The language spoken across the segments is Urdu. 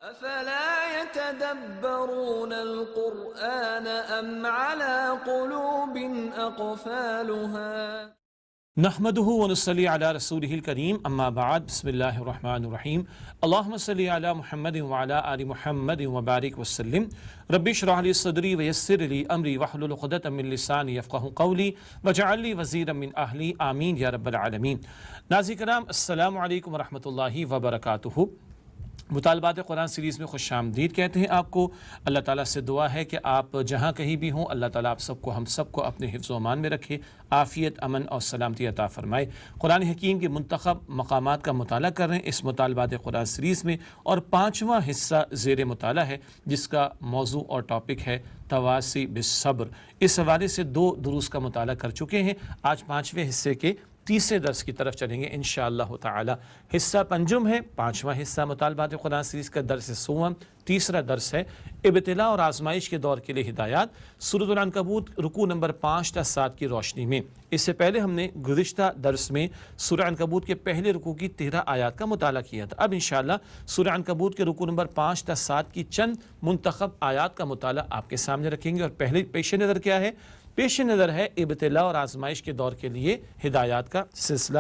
افلا يتدبرون القرآن ام على قلوب اقفالها نحمده ونصلي على رسوله الكريم اما بعد بسم الله الرحمن الرحيم اللهم صل على محمد وعلى آل محمد وبارك وسلم رب اشرح لي صدري ويسر لي امري واحلل عقدة من لساني يفقهوا قولي واجعل لي وزيرا من اهلي آمین یا رب العالمین۔ ناظرین کرام السلام علیکم ورحمۃ اللہ وبرکاتہ۔ مطالبات قرآن سیریز میں خوش آمدید کہتے ہیں آپ کو۔ اللہ تعالیٰ سے دعا ہے کہ آپ جہاں کہیں بھی ہوں اللہ تعالیٰ آپ سب کو ہم سب کو اپنے حفظ و امان میں رکھے، عافیت، امن اور سلامتی عطا فرمائے۔ قرآن حکیم کے منتخب مقامات کا مطالعہ کر رہے ہیں اس مطالبات قرآن سیریز میں، اور 5واں حصہ زیر مطالعہ ہے جس کا موضوع اور ٹاپک ہے تواصی بالصبر۔ اس حوالے سے 2 دروس کا مطالعہ کر چکے ہیں، آج 5ویں حصے کے تیسرے درس کی طرف چلیں گے انشاءاللہ تعالی۔ حصہ پنجم ہے، 5واں حصہ مطالبات قرآن سیریز کا درس 100واں۔ تیسرا درس ہے ابتلاء اور آزمائش کے دور کے لیے ہدایات، سورۃ العنکبوت رکوع نمبر 5 تا 7 کی روشنی میں۔ اس سے پہلے ہم نے گزشتہ درس میں سورہ عنکبوت کے پہلے رکوع کی 13 آیات کا مطالعہ کیا تھا۔ اب انشاءاللہ سورہ عنکبوت کے رکوع نمبر 5 تا 7 کی چند منتخب آیات کا مطالعہ آپ کے سامنے رکھیں گے، اور پہلے پیش نظر کیا ہے؟ پیش نظر ہے ابتلاء اور آزمائش کے دور کے لیے ہدایات کا سلسلہ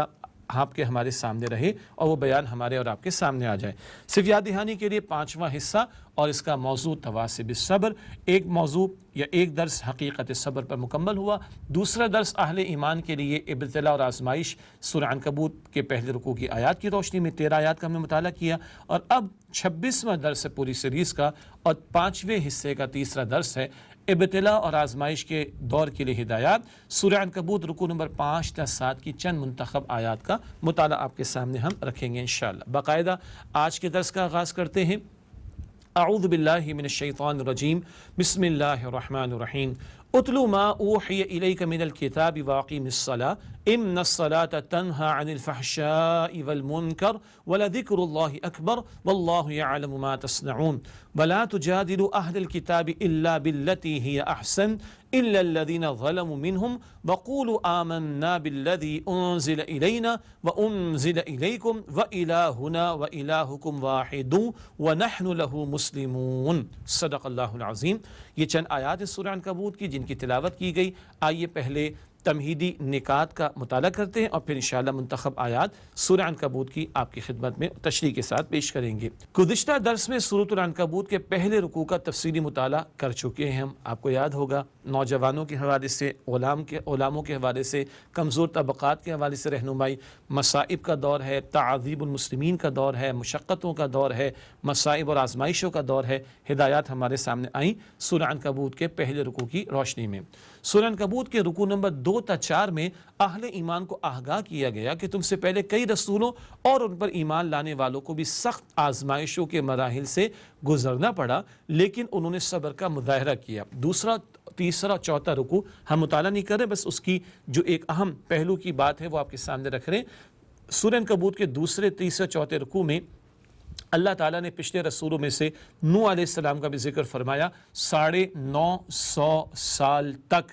آپ کے ہمارے سامنے رہے اور وہ بیان ہمارے اور آپ کے سامنے آ جائے۔ صرف یاد دہانی کے لیے 5واں حصہ اور اس کا موضوع تواصی بالصبر۔ ایک موضوع یا ایک درس حقیقت صبر پر مکمل ہوا، دوسرا درس اہل ایمان کے لیے ابتلاء اور آزمائش، سورہ عنکبوت کے پہلے رکوع کی آیات کی روشنی میں 13 آیات کا ہم نے مطالعہ کیا، اور اب 26واں درس ہے پوری سیریز کا، اور 5ویں حصے کا تیسرا درس ہے ابتلاء اور آزمائش کے دور کے لیے ہدایات، سورہ عنکبوت رکوع نمبر 5 تا 7 کی چند منتخب آیات کا مطالعہ آپ کے سامنے ہم رکھیں گے انشاءاللہ۔ باقاعدہ آج کے درس کا آغاز کرتے ہیں۔ اعوذ باللہ من الشیطان الرجیم، بسم اللہ الرحمن الرحیم۔ اتلو ما اوحی الیک من الکتاب واقیم الصلاة ان الصلاة تنہی عن الفحشاء والمنکر ولذکر اللہ اکبر واللہ یعلم ما تصنعون ولا تجادلوا اہل الکتاب الا باللتی ہی احسن الا الذین ظلموا منہم وقولوا آمنا بالذی انزل الینا وانزل الیکم والہنا والہکم واحد ونحن له مسلمون۔ صدق اللہ العظیم۔ یہ چند آیات سورہ عنکبوت کی جن کی تلاوت کی گئی۔ آئیے پہلے تمہیدی نکات کا مطالعہ کرتے ہیں اور پھر انشاءاللہ منتخب آیات سورہ عنکبوت کی آپ کی خدمت میں تشریح کے ساتھ پیش کریں گے۔ گزشتہ درس میں سورۃ العنکبوت کے پہلے رکوع کا تفصیلی مطالعہ کر چکے ہیں ہم، آپ کو یاد ہوگا نوجوانوں کے حوالے سے، علماءوں کے حوالے سے، کمزور طبقات کے حوالے سے رہنمائی، مصائب کا دور ہے، تعذیب المسلمین کا دور ہے، مشقتوں کا دور ہے، مصائب اور آزمائشوں کا دور ہے۔ ہدایات ہمارے سامنے آئیں سورہ عنکبوت کے پہلے رکوع کی روشنی میں۔ سورہ عنکبوت کے رکوع نمبر 2 تا 4 میں اہل ایمان کو آگاہ کیا گیا کہ تم سے پہلے کئی رسولوں اور ان پر ایمان لانے والوں کو بھی سخت آزمائشوں کے مراحل سے گزرنا پڑا، لیکن انہوں نے صبر کا مظاہرہ کیا۔ دوسرا، تیسرا، چوتھا رکوع ہم مطالعہ نہیں کر رہے، بس اس کی جو ایک اہم پہلو کی بات ہے وہ آپ کے سامنے رکھ رہے ہیں۔ سورہ عنکبوت کے دوسرے، تیسرے، چوتھے رکوع میں اللہ تعالیٰ نے پچھلے رسولوں میں سے نوح علیہ السلام کا بھی ذکر فرمایا، 950 سال تک،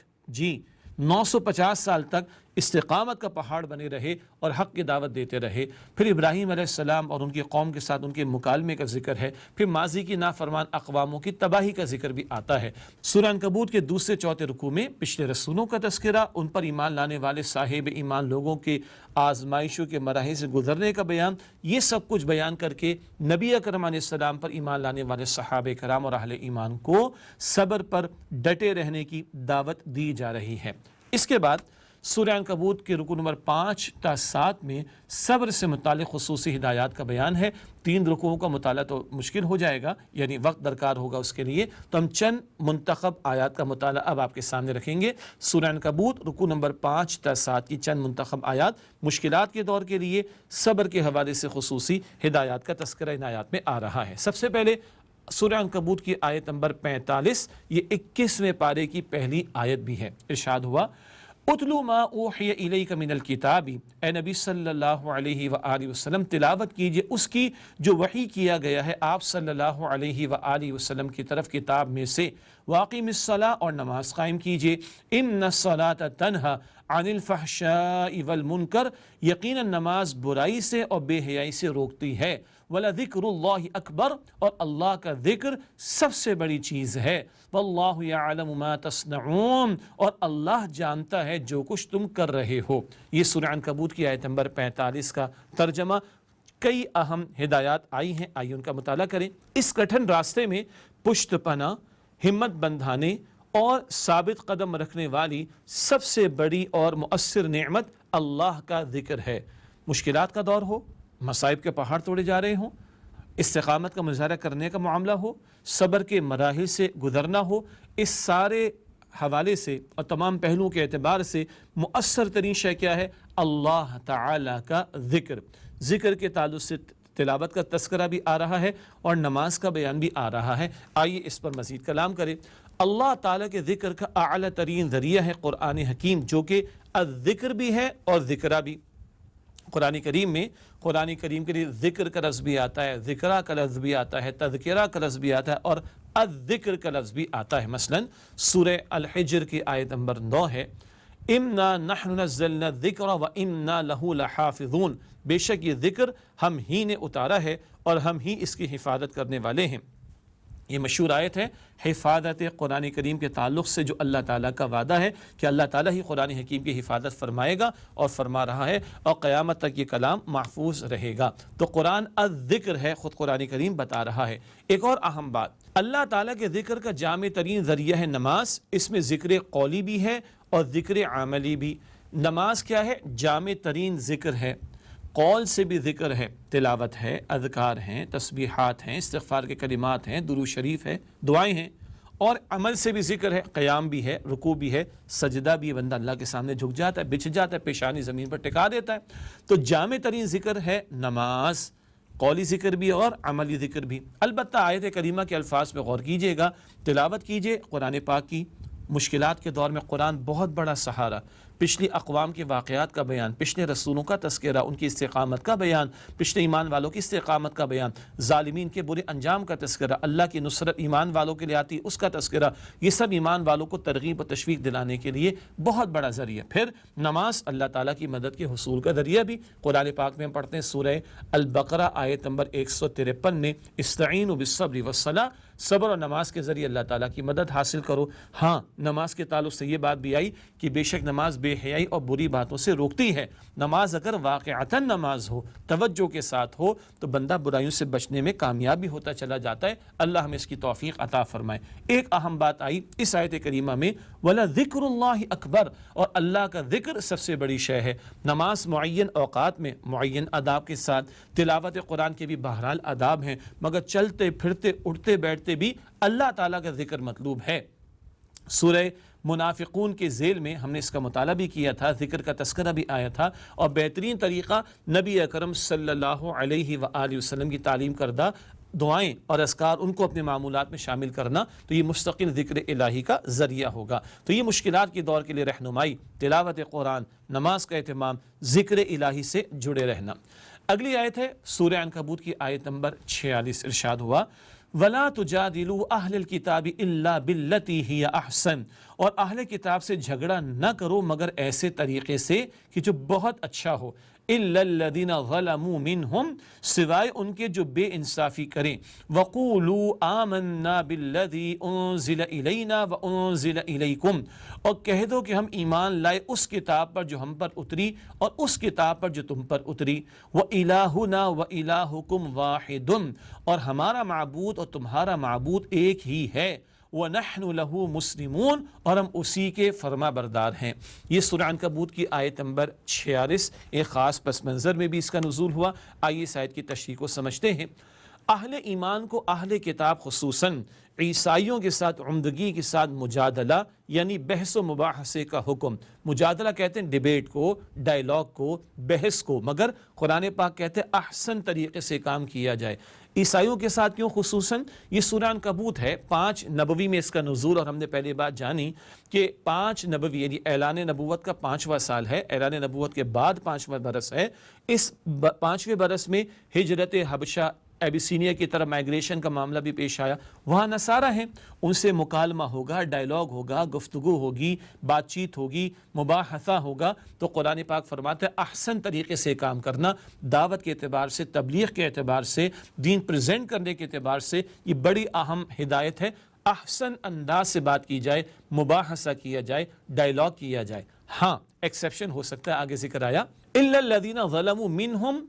950 سال تک استقامت کا پہاڑ بنے رہے اور حق کی دعوت دیتے رہے۔ پھر ابراہیم علیہ السلام اور ان کی قوم کے ساتھ ان کے مکالمے کا ذکر ہے، پھر ماضی کی نافرمان اقواموں کی تباہی کا ذکر بھی آتا ہے۔ سورہ عنکبوت کے دوسرے، چوتھے رکوع میں پچھلے رسولوں کا تذکرہ، ان پر ایمان لانے والے صاحب ایمان لوگوں کے آزمائشوں کے مراحل سے گزرنے کا بیان، یہ سب کچھ بیان کر کے نبی اکرم علیہ السلام پر ایمان لانے والے صحابہ کرام اور اہل ایمان کو صبر پر ڈٹے رہنے کی دعوت دی جا رہی ہے۔ اس کے بعد سورہ عنکبوت کے رکوع نمبر 5 تا 7 میں صبر سے متعلق خصوصی ہدایات کا بیان ہے۔ 3 رکوعوں کا مطالعہ تو مشکل ہو جائے گا، یعنی وقت درکار ہوگا اس کے لیے، تو ہم چند منتخب آیات کا مطالعہ اب آپ کے سامنے رکھیں گے۔ سورہ عنکبوت رکوع نمبر 5 تا 7 کی چند منتخب آیات مشکلات کے دور کے لیے صبر کے حوالے سے خصوصی ہدایات کا تذکرہ ان آیات میں آ رہا ہے۔ سب سے پہلے سورہ عنکبوت کی آیت نمبر 45، یہ 21ویں پارے کی پہلی آیت بھی ہے۔ ارشاد ہوا، اتلو ما اوحی الیک من الکتاب، اے نبی صلی اللہ علیہ وآلہ وسلم تلاوت کیجئے اس کی جو وحی کیا گیا ہے آپ صلی اللہ علیہ وآلہ وسلم کی طرف کتاب میں سے، واقیم الصلاۃ، اور نماز قائم کیجئے، ان الصلاۃ تنہی عن الفحشاء والمنکر، یقیناً نماز برائی سے اور بے حیائی سے روکتی ہے، وَلَذِكْرُ اللَّهِ اکبر، اور اللہ کا ذکر سب سے بڑی چیز ہے، وَاللَّهُ يَعْلَمُ مَا تَصْنَعُونَ، اور اللہ جانتا ہے جو کچھ تم کر رہے ہو۔ یہ سورہ عنکبوت کی آیت نمبر 45 کا ترجمہ۔ کئی اہم ہدایات آئی ہیں، آئیے ان کا مطالعہ کریں۔ اس کٹھن راستے میں پشت پناہ، ہمت بندھانے اور ثابت قدم رکھنے والی سب سے بڑی اور مؤثر نعمت اللہ کا ذکر ہے۔ مشکلات کا دور ہو، مصائب کے پہاڑ توڑے جا رہے ہوں، استقامت کا مظاہرہ کرنے کا معاملہ ہو، صبر کے مراحل سے گزرنا ہو، اس سارے حوالے سے اور تمام پہلوؤں کے اعتبار سے مؤثر ترین شے کیا ہے؟ اللہ تعالیٰ کا ذکر۔ ذکر کے تعلق سے تلاوت کا تذکرہ بھی آ رہا ہے اور نماز کا بیان بھی آ رہا ہے۔ آئیے اس پر مزید کلام کریں۔ اللہ تعالیٰ کے ذکر کا اعلیٰ ترین ذریعہ ہے قرآن حکیم، جو کہ الذکر بھی ہے اور ذکرہ بھی۔ قرآن کریم کے لیے ذکر کا لفظ بھی آتا ہے، ذکرہ کا لفظ بھی آتا ہے، تذکرہ کا لفظ بھی آتا ہے اور الذکر کا لفظ بھی آتا ہے۔ مثلا سورہ الحجر کی آیت نمبر 9 ہے، اِنَّا نَحْنُ نَزَّلْنَا الذِّكْرَ وَإِنَّا لَهُ لَحَافِظُونَ، بے شک یہ ذکر ہم ہی نے اتارا ہے اور ہم ہی اس کی حفاظت کرنے والے ہیں۔ یہ مشہور آیت ہے حفاظت قرآن کریم کے تعلق سے، جو اللہ تعالیٰ کا وعدہ ہے کہ اللہ تعالیٰ ہی قرآن حکیم کی حفاظت فرمائے گا اور فرما رہا ہے، اور قیامت تک یہ کلام محفوظ رہے گا۔ تو قرآن الذکر ہے، خود قرآن کریم بتا رہا ہے۔ ایک اور اہم بات، اللہ تعالیٰ کے ذکر کا جامع ترین ذریعہ ہے نماز۔ اس میں ذکر قولی بھی ہے اور ذکر عملی بھی۔ نماز کیا ہے؟ جامع ترین ذکر ہے۔ قول سے بھی ذکر ہے، تلاوت ہے، اذکار ہیں، تسبیحات ہیں، استغفار کے کلمات ہیں، درود شریف ہے، دعائیں ہیں، اور عمل سے بھی ذکر ہے، قیام بھی ہے، رکوع بھی ہے، سجدہ بھی ہے، بندہ اللہ کے سامنے جھک جاتا ہے، بچھ جاتا ہے، پیشانی زمین پر ٹکا دیتا ہے۔ تو جامع ترین ذکر ہے نماز، قولی ذکر بھی اور عملی ذکر بھی۔ البتہ آیت کریمہ کے الفاظ پہ غور کیجئے گا، تلاوت کیجئے قرآن پاک کی۔ مشکلات کے دور میں قرآن بہت بڑا سہارا، پچھلی اقوام کے واقعات کا بیان، پچھلے رسولوں کا تذکرہ، ان کی استقامت کا بیان، پچھلے ایمان والوں کی استقامت کا بیان، ظالمین کے برے انجام کا تذکرہ، اللہ کی نصرت ایمان والوں کے لیے آتی اس کا تذکرہ، یہ سب ایمان والوں کو ترغیب و تشویق دلانے کے لیے بہت بڑا ذریعہ۔ پھر نماز اللہ تعالیٰ کی مدد کے حصول کا ذریعہ بھی۔ قرآن پاک میں ہم پڑھتے ہیں سورہ البقرہ آیت نمبر 153 میں، استعینوا بالصبر والصلاۃ، صبر اور نماز کے ذریعے اللہ تعالیٰ کی مدد حاصل کرو۔ ہاں، نماز کے تعلق سے یہ بات بھی آئی کہ بے شک نماز بے حیائی اور بری باتوں سے روکتی ہے۔ نماز اگر واقعتاً نماز ہو، توجہ کے ساتھ ہو، تو بندہ برائیوں سے بچنے میں کامیاب بھی ہوتا چلا جاتا ہے۔ اللہ ہمیں اس کی توفیق عطا فرمائے۔ ایک اہم بات آئی اس آیت کریمہ میں، وَلَذِكْرُ اللَّهِ اکبر، اور اللہ کا ذکر سب سے بڑی شے ہے۔ نماز معین اوقات میں معین آداب کے ساتھ، تلاوت قرآن کے بھی بہرحال آداب ہیں، مگر چلتے پھرتے اٹھتے بیٹھتے بھی اللہ تعالیٰ کا ذکر مطلوب ہے۔ سورہ منافقون کے ذیل میں ہم نے اس کا مطالعہ بھی کیا تھا، ذکر کا تذکرہ بھی آیا تھا، اور بہترین طریقہ نبی اکرم صلی اللہ علیہ وآلہ وسلم کی تعلیم کردہ دعائیں اور اذکار، ان کو اپنے معمولات میں شامل کرنا، تو یہ مستقل ذکر الہی کا ذریعہ ہوگا۔ تو یہ مشکلات کے دور کے لیے رہنمائی، تلاوت قرآن، نماز کا اہتمام، ذکر الہی سے جڑے رہنا۔ اگلی آیت ہے سورہ عنکبوت کی آیت نمبر 46، ارشاد ہوا، وَلَا تُجَادِلُوا أَهْلَ الْكِتَابِ إِلَّا بِالَّتِي هِيَ أَحْسَنُ، اور اہل کتاب سے جھگڑا نہ کرو مگر ایسے طریقے سے کہ جو بہت اچھا ہو، إِلَّا الَّذِينَ ظَلَمُوا مِنْهُمْ، سوائے ان کے جو بے انصافی کریں، وَقُولُوا آمَنَّا بِالَّذِي أُنزِلَ إِلَيْنَا وَأُنزِلَ إِلَيْكُمْ، اور کہہ دو کہ ہم ایمان لائے اس کتاب پر جو ہم پر اتری اور اس کتاب پر جو تم پر اتری، وَإِلَٰهُنَا وَإِلَٰهُكُمْ وَاحِدٌ، اور ہمارا معبود اور تمہارا معبود ایک ہی ہے، وَنَحْنُ لَهُ مُسْلِمُونَ، اور ہم اسی کے فرما بردار ہیں۔ یہ سورہ عنکبوت کی آیت نمبر 46، ایک خاص پس منظر میں بھی اس کا نزول ہوا۔ آئیے اس آیت کی تشریح کو سمجھتے ہیں۔ اہل ایمان کو اہل کتاب خصوصاً عیسائیوں کے ساتھ عمدگی کے ساتھ مجادلہ یعنی بحث و مباحثے کا حکم، مجادلہ کہتے ہیں ڈیبیٹ کو، ڈائلاگ کو، بحث کو، مگر قرآن پاک کہتے ہیں احسن طریقے سے کام کیا جائے۔ عیسائیوں کے ساتھ کیوں خصوصاً؟ یہ سورہ عنکبوت ہے، 5 نبوی میں اس کا نزول، اور ہم نے پہلے بات جانی کہ 5 نبوی یعنی اعلان نبوت کا 5واں سال ہے، اعلان نبوت کے بعد 5واں برس ہے۔ اس 5ویں برس میں ہجرت حبشہ ایبیسینیا کی طرف مائیگریشن کا معاملہ بھی پیش آیا، وہاں نصارہ ہیں، ان سے مکالمہ ہوگا، ڈائلاگ ہوگا، گفتگو ہوگی، بات چیت ہوگی، مباحثہ ہوگا۔ تو قرآن پاک فرماتا ہے احسن طریقے سے کام کرنا، دعوت کے اعتبار سے، تبلیغ کے اعتبار سے، دین پریزنٹ کرنے کے اعتبار سے یہ بڑی اہم ہدایت ہے۔ احسن انداز سے بات کی جائے، مباحثہ کیا جائے، ڈائلاگ کیا جائے۔ ہاں ایکسیپشن ہو سکتا ہے، آگے ذکر آیا اِلَّا الَّذِينَ ظَلَمُوا مِنْهُمْ،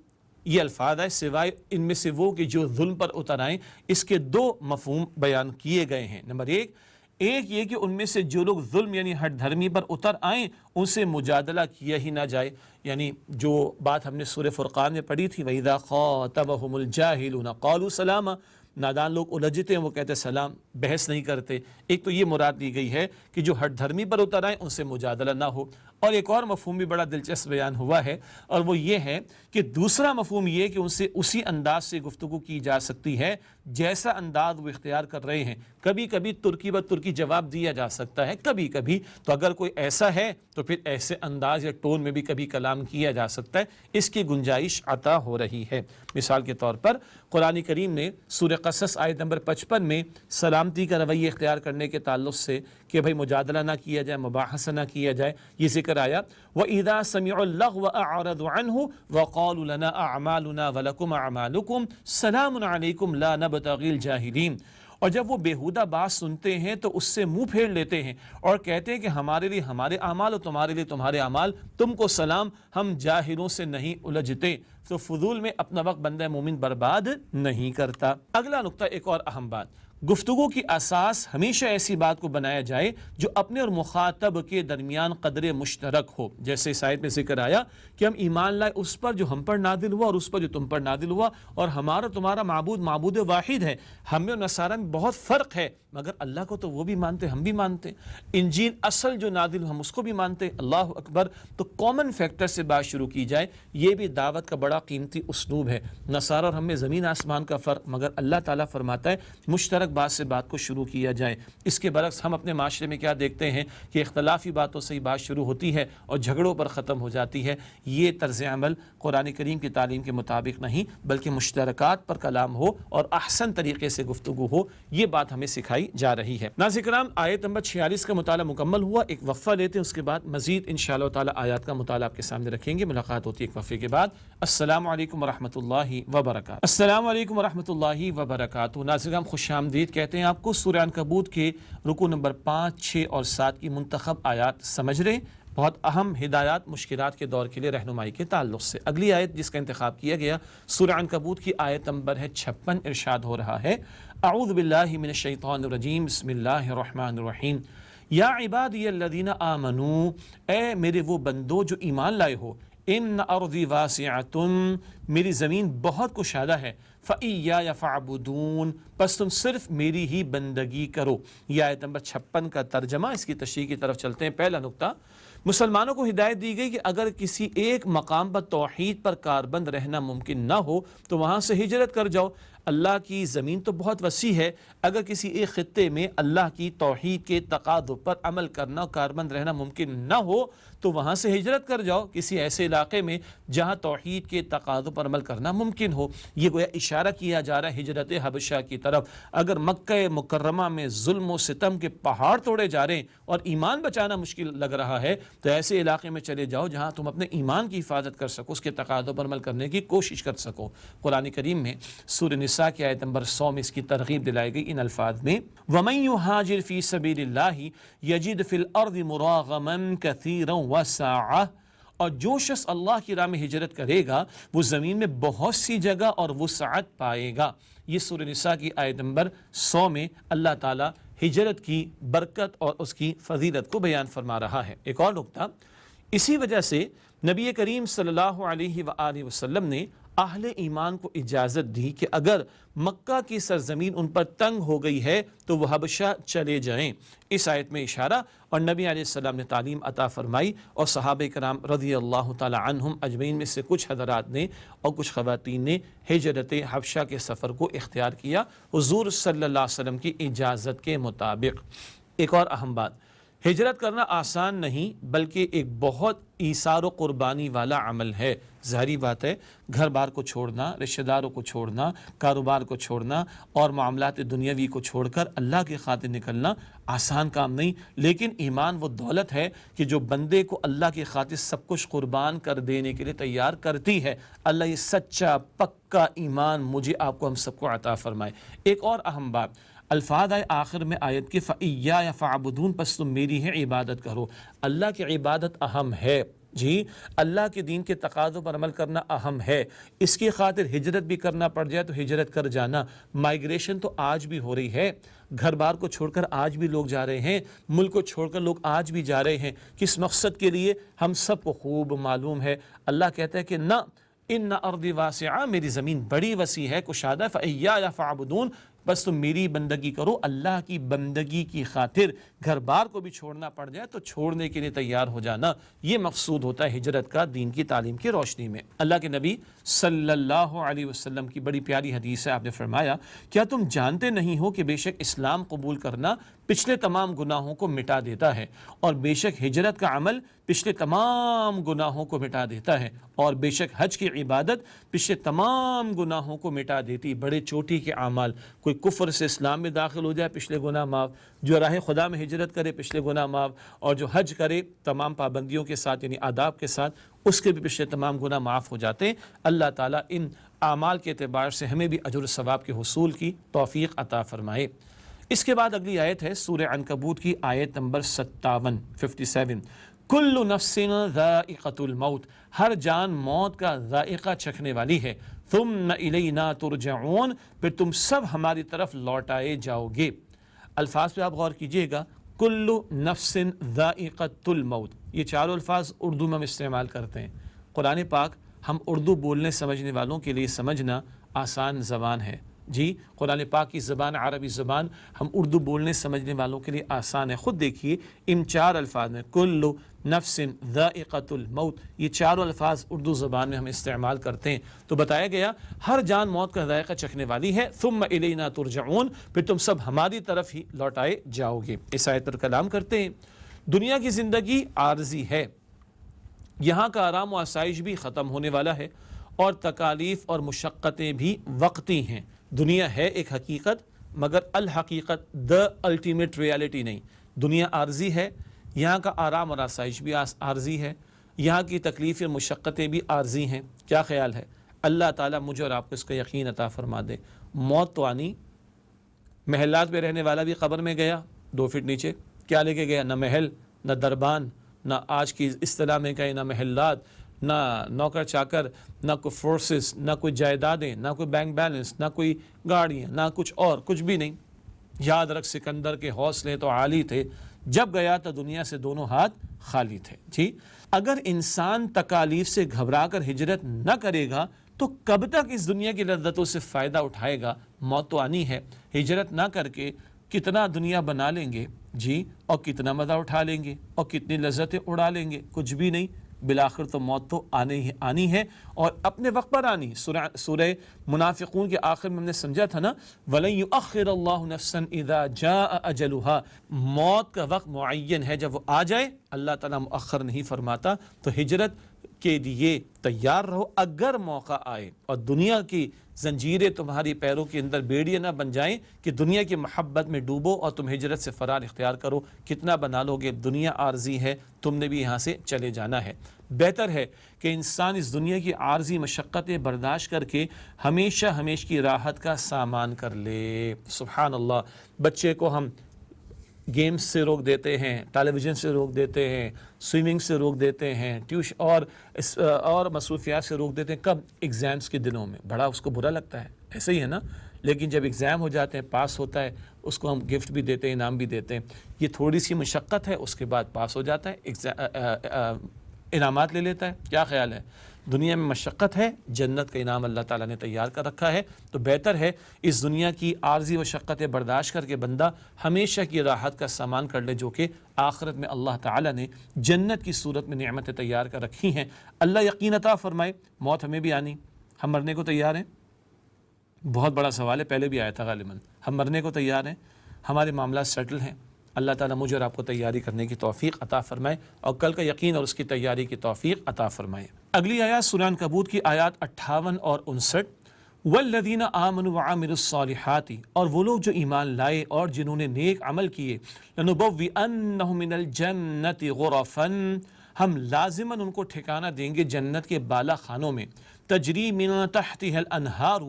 یہ الفاظ ہے سوائے ان میں سے وہ کہ جو ظلم پر اتر آئیں۔ اس کے دو مفہوم بیان کیے گئے ہیں۔ نمبر ایک یہ کہ ان میں سے جو لوگ ظلم یعنی ہٹ دھرمی پر اتر آئیں ان سے مجادلہ کیا ہی نہ جائے، یعنی جو بات ہم نے سورہ فرقان میں پڑھی تھی وَإِذَا خَاطَبَهُمُ الْجَاهِلُونَ قَالُوا سَلَامًا، نادان لوگ الجھتے ہیں وہ کہتے ہیں سلام، بحث نہیں کرتے۔ ایک تو یہ مراد دی گئی ہے کہ جو ہٹ دھرمی پر اتر آئیں ان سے مجادلہ نہ ہو، اور ایک اور مفہوم بھی بڑا دلچسپ بیان ہوا ہے، اور وہ یہ ہے کہ دوسرا مفہوم یہ کہ ان سے اسی انداز سے گفتگو کی جا سکتی ہے جیسا انداز وہ اختیار کر رہے ہیں۔ کبھی کبھی ترکی بہ ترکی جواب دیا جا سکتا ہے، کبھی کبھی تو اگر کوئی ایسا ہے تو پھر ایسے انداز یا ٹون میں بھی کبھی کلام کیا جا سکتا ہے، اس کی گنجائش عطا ہو رہی ہے۔ مثال کے طور پر قرآن کریم نے سورہ قصص آیت نمبر 55 میں سلامتی کا رویہ اختیار کرنے کے تعلق سے کہ بھئی مجادلہ نہ کیا جائے، مباحثہ نہ کیا جائے، یہ ذکر آیا وَإِذَا سَمِعُوا اللَّغْوَ أَعْرَضُوا عَنْهُ وَقَالُوا لَنَا أَعْمَالُنَا وَلَكُمْ أَعْمَالُكُمْ سَلَامٌ عَلَيْكُمْ لَا نَبْتَغِي الْجَاهِلِينَ۔ اور جب وہ بیہودہ بات سنتے ہیں تو اس سے منہ پھیر لیتے ہیں اور کہتے ہیں کہ ہمارے لیے ہمارے اعمال اور تمہارے لیے تمہارے اعمال، تم کو سلام، ہم جاہلوں سے نہیں الجھتے۔ تو فضول میں اپنا وقت بندہ مومن برباد نہیں کرتا۔ اگلا نقطہ، ایک اور اہم بات، گفتگو کی اساس ہمیشہ ایسی بات کو بنایا جائے جو اپنے اور مخاطب کے درمیان قدر مشترک ہو۔ جیسے اس آیت میں ذکر آیا کہ ہم ایمان لائے اس پر جو ہم پر نازل ہوا اور اس پر جو تم پر نازل ہوا، اور ہمارا تمہارا معبود معبود واحد ہے۔ ہم میں اور نصارہ میں بہت فرق ہے، مگر اللہ کو تو وہ بھی مانتے، ہم بھی مانتے، انجیل اصل جو نازل ہم اس کو بھی مانتے۔ اللہ اکبر۔ تو کامن فیکٹر سے بات شروع کی جائے، یہ بھی دعوت کا بڑا قیمتی اسلوب ہے۔ نصارہ اور ہم میں زمین آسمان کا فرق، مگر اللہ تعالیٰ فرماتا ہے مشترک بات سے بات کو شروع کیا جائے۔ اس کے برعکس ہم اپنے معاشرے میں کیا دیکھتے ہیں کہ اختلافی باتوں سے ہی بات شروع ہوتی ہے اور جھگڑوں پر ختم ہو جاتی ہے۔ یہ طرز عمل قرآن کریم کی تعلیم کے مطابق نہیں، بلکہ مشترکات پر کلام ہو اور احسن طریقے سے گفتگو ہو، یہ بات ہمیں سکھائی جا رہی ہے۔ ناظرین کرام، آیت نمبر 46 کا مطالعہ مکمل ہوا، ایک وقفہ لیتے ہیں، اس کے بعد مزید انشاءاللہ تعالی آیات کا مطالعہ آپ کے سامنے رکھیں گے۔ ملاقات ہوتی ہے ایک وقفے کے بعد۔ السلام علیکم ورحمۃ اللہ وبرکاتہ۔ السلام علیکم ورحمۃ اللہ وبرکاتہ۔ ناظرین خوش آمدید کہتے ہیں آپ کو۔ سورہ عنکبوت کے رکوع نمبر 5، 6 اور 7 کی منتخب آیات سمجھ رہے، بہت اہم ہدایات مشکلات کے دور کے لیے رہنمائی کے تعلق سے۔ اگلی آیت جس کا انتخاب کیا گیا سورہ عنکبوت کی آیت نمبر ہے 56، ارشاد ہو رہا ہے اعوذ باللہ من الشیطان الرجیم، بسم اللہ الرحمن الرحیم، یا عبادی الذین آمنوا، اے میرے وہ بندو جو ایمان لائے ہو، ان ارضی واسعۃ، میری زمین بہت کشادہ ہے، فإیایا فاعبدون، پس تم صرف میری ہی بندگی کرو۔ یہ آیت نمبر 56 کا ترجمہ۔ اس کی تشریح کی طرف چلتے ہیں۔ پہلا نقطہ، مسلمانوں کو ہدایت دی گئی کہ اگر کسی ایک مقام پر توحید پر کاربند رہنا ممکن نہ ہو تو وہاں سے ہجرت کر جاؤ۔ اللہ کی زمین تو بہت وسیع ہے، اگر کسی ایک خطے میں اللہ کی توحید کے تقاضوں پر عمل کرنا اور کاربند رہنا ممکن نہ ہو تو وہاں سے ہجرت کر جاؤ کسی ایسے علاقے میں جہاں توحید کے تقاضوں پر عمل کرنا ممکن ہو۔ یہ گویا اشارہ کیا جا رہا ہے ہجرت حبشہ کی طرف۔ اگر مکہ مکرمہ میں ظلم و ستم کے پہاڑ توڑے جا رہے ہیں اور ایمان بچانا مشکل لگ رہا ہے تو ایسے علاقے میں چلے جاؤ جہاں تم اپنے ایمان کی حفاظت کر سکو، اس کے تقاضوں پر عمل کرنے کی کوشش کر سکو۔ قرآن کریم میں سورہ نساء کی آیت نمبر 100 میں اس کی ترغیب دلائی گئی ان الفاظ میں، وَمَن يُهَاجِرْ فِي سَبِيلِ اللَّهِ يَجِدْ فِي الْأَرْضِ مُرَاغَمًا كَثِيرًا وَسَعَةً، اور جو شخص اللہ کی راہ میں ہجرت کرے گا وہ زمین میں بہت سی جگہ اور وسعت پائے گا۔ یہ سورہ نساء کی آیت نمبر 100 میں اللہ تعالیٰ ہجرت کی برکت اور اس کی فضیلت کو بیان فرما رہا ہے۔ ایک اور نقطہ، اسی وجہ سے نبی کریم صلی اللہ علیہ وآلہ وسلم نے اہل ایمان کو اجازت دی کہ اگر مکہ کی سرزمین ان پر تنگ ہو گئی ہے تو وہ حبشہ چلے جائیں۔ اس آیت میں اشارہ، اور نبی علیہ السلام نے تعلیم عطا فرمائی اور صحابہ کرام رضی اللہ تعالی عنہم اجمعین میں سے کچھ حضرات نے اور کچھ خواتین نے ہجرت حبشہ کے سفر کو اختیار کیا حضور صلی اللہ علیہ وسلم کی اجازت کے مطابق۔ ایک اور اہم بات، ہجرت کرنا آسان نہیں بلکہ ایک بہت ایثار و قربانی والا عمل ہے۔ ظاہری بات ہے، گھر بار کو چھوڑنا، رشتہ داروں کو چھوڑنا، کاروبار کو چھوڑنا اور معاملات دنیاوی کو چھوڑ کر اللہ کی خاطر نکلنا آسان کام نہیں، لیکن ایمان وہ دولت ہے کہ جو بندے کو اللہ کی خاطر سب کچھ قربان کر دینے کے لیے تیار کرتی ہے۔ اللہ یہ سچا پکا ایمان مجھے آپ کو ہم سب کو عطا فرمائے۔ ایک اور اہم بات، الفاظ آئے آخر میں آیت کے فَإِيَّايَ فَاعْبُدُونَ، پس تم میری ہی عبادت کرو۔ اللہ کی عبادت اہم ہے جی، اللہ کے دین کے تقاضوں پر عمل کرنا اہم ہے۔ اس کی خاطر ہجرت بھی کرنا پڑ جائے تو ہجرت کر جانا۔ مائیگریشن تو آج بھی ہو رہی ہے، گھر بار کو چھوڑ کر آج بھی لوگ جا رہے ہیں، ملک کو چھوڑ کر لوگ آج بھی جا رہے ہیں۔ کس مقصد کے لیے ہم سب کو خوب معلوم ہے۔ اللہ کہتا ہے کہ نہ، ان ارضی واسعہ، میری زمین بڑی وسیع ہے، کشادہ، فَإِيَّايَ فَاعْبُدُونَ، بس تم میری بندگی کرو۔ اللہ کی بندگی کی خاطر گھر بار کو بھی چھوڑنا پڑ جائے تو چھوڑنے کے لیے تیار ہو جانا، یہ مقصود ہوتا ہے ہجرت کا دین کی تعلیم کی روشنی میں۔ اللہ کے نبی صلی اللہ علیہ وسلم کی بڑی پیاری حدیث ہے، آپ نے فرمایا، کیا تم جانتے نہیں ہو کہ بے شک اسلام قبول کرنا پچھلے تمام گناہوں کو مٹا دیتا ہے، اور بے شک ہجرت کا عمل پچھلے تمام گناہوں کو مٹا دیتا ہے، اور بے شک حج کی عبادت پچھلے تمام گناہوں کو مٹا دیتی۔ بڑے چوٹی کے اعمال، کوئی کفر سے اسلام میں داخل ہو جائے پچھلے گناہ معاف، جو راہ خدا میں ہجرت کرے پچھلے گناہ معاف، اور جو حج کرے تمام پابندیوں کے ساتھ یعنی آداب کے ساتھ، اس کے بھی پچھلے تمام گناہ معاف ہو جاتے ہیں۔ اللہ تعالیٰ ان اعمال کے اعتبار سے ہمیں بھی اجر و ثواب کے حصول کی توفیق عطا فرمائے۔ اس کے بعد اگلی آیت ہے سورہ عنکبوت کی آیت نمبر 57۔ کل نفس ذائقۃ الموت، ہر جان موت کا ذائقہ چکھنے والی ہے۔ ثم الینا ترجعون، پھر تم سب ہماری طرف لوٹائے جاؤ گے۔ الفاظ پہ آپ غور کیجئے گا، کل نفس ذائقۃ الموت، یہ چاروں الفاظ اردو میں ہم استعمال کرتے ہیں۔ قرآن پاک ہم اردو بولنے سمجھنے والوں کے لیے سمجھنا آسان زبان ہے جی، قرآن پاک کی زبان عربی زبان ہم اردو بولنے سمجھنے والوں کے لیے آسان ہے۔ خود دیکھیے ان چار الفاظ میں کل نفس ذائقۃ الموت، یہ چاروں الفاظ اردو زبان میں ہم استعمال کرتے ہیں، تو بتایا گیا ہر جان موت کا ذائقہ چکھنے والی ہے۔ ثم الینا ترجعون، پھر تم سب ہماری طرف ہی لوٹائے جاؤ گے۔ اس آیت پر کلام کرتے ہیں۔ دنیا کی زندگی عارضی ہے، یہاں کا آرام و آسائش بھی ختم ہونے والا ہے، اور تکالیف اور مشقتیں بھی وقتی ہیں۔ دنیا ہے ایک حقیقت، مگر الحقیقت the ultimate reality نہیں۔ دنیا عارضی ہے، یہاں کا آرام اور آسائش بھی عارضی ہے، یہاں کی تکلیف اور مشقتیں بھی عارضی ہیں۔ کیا خیال ہے؟ اللہ تعالیٰ مجھے اور آپ کو اس کا یقین عطا فرما دے۔ موت تو آنی، محلات پہ رہنے والا بھی قبر میں گیا 2 فٹ نیچے، کیا لے کے گیا؟ نہ محل، نہ دربان، نہ آج کی اصطلاح میں کہیں نہ محلات، نہ نوکر چاکر، نہ کوئی فورسز، نہ کوئی جائیدادیں، نہ کوئی بینک بیلنس، نہ کوئی گاڑیاں، نہ کچھ اور، کچھ بھی نہیں۔ یاد رکھ سکندر کے حوصلے تو عالی تھے، جب گیا تو دنیا سے دونوں ہاتھ خالی تھے جی۔ اگر انسان تکالیف سے گھبرا کر ہجرت نہ کرے گا تو کب تک اس دنیا کی لذتوں سے فائدہ اٹھائے گا؟ موت تو آنی ہے، ہجرت نہ کر کے کتنا دنیا بنا لیں گے جی، اور کتنا مزہ اٹھا لیں گے، اور کتنی لذتیں اڑا لیں گے، کچھ بھی نہیں۔ بالآخر تو موت تو آنی ہے، اور اپنے وقت پر آنی۔ سورہ منافقون کے آخر میں ہم نے سمجھا تھا نا، وَلَن يُؤَخِّرَ اللَّهُ نَفْسًا إِذَا جَاءَ أَجَلُهَا، موت کا وقت معین ہے، جب وہ آ جائے اللہ تعالیٰ مؤخر نہیں فرماتا۔ تو ہجرت کے لیے تیار رہو اگر موقع آئے، اور دنیا کی زنجیریں تمہاری پیروں کے اندر بیڑیاں نہ بن جائیں کہ دنیا کی محبت میں ڈوبو اور تم ہجرت سے فرار اختیار کرو۔ کتنا بنا لو گے، دنیا عارضی ہے، تم نے بھی یہاں سے چلے جانا ہے۔ بہتر ہے کہ انسان اس دنیا کی عارضی مشقتیں برداشت کر کے ہمیشہ کی راحت کا سامان کر لے۔ سبحان اللہ، بچے کو ہم گیمز سے روک دیتے ہیں، ٹیلی ویژن سے روک دیتے ہیں، سوئمنگ سے روک دیتے ہیں، ٹیوشن اور مصروفیات سے روک دیتے ہیں۔ کب؟ ایگزامز کے دنوں میں۔ بڑا اس کو برا لگتا ہے، ایسے ہی ہے نا؟ لیکن جب ایگزام ہو جاتے ہیں، پاس ہوتا ہے، اس کو ہم گفٹ بھی دیتے ہیں، انعام بھی دیتے ہیں۔ یہ تھوڑی سی مشقت ہے، اس کے بعد پاس ہو جاتا ہے، انعامات لے لیتا ہے۔ کیا خیال ہے؟ دنیا میں مشقت ہے، جنت کا انعام اللہ تعالیٰ نے تیار کر رکھا ہے۔ تو بہتر ہے اس دنیا کی عارضی مشقتیں برداشت کر کے بندہ ہمیشہ کی راحت کا سامان کر لے، جو کہ آخرت میں اللہ تعالیٰ نے جنت کی صورت میں نعمتیں تیار کر رکھی ہیں۔ اللہ یقین عطا فرمائے۔ موت ہمیں بھی آنی، ہم مرنے کو تیار ہیں؟ بہت بڑا سوال ہے، پہلے بھی آیا تھا غالباً۔ ہم مرنے کو تیار ہیں، ہمارے معاملات سیٹل ہیں، اللہ تعالیٰ مجھے اور آپ کو تیاری کرنے کی توفیق عطا فرمائے اور کل کا یقین اور اس کی تیاری کی توفیق عطا فرمائے۔ اگلی آیات سورہ عنکبوت کی آیات 58 اور 59۔ والذین آمنوا وعملوا الصالحات، اور وہ لوگ جو ایمان لائے اور جنہوں نے نیک عمل کیے، لنبوئنہم من الجنۃ غرفا، ہم لازماً ان کو ٹھکانہ دیں گے جنت کے بالا خانوں میں، تجری من تحتها الانہار،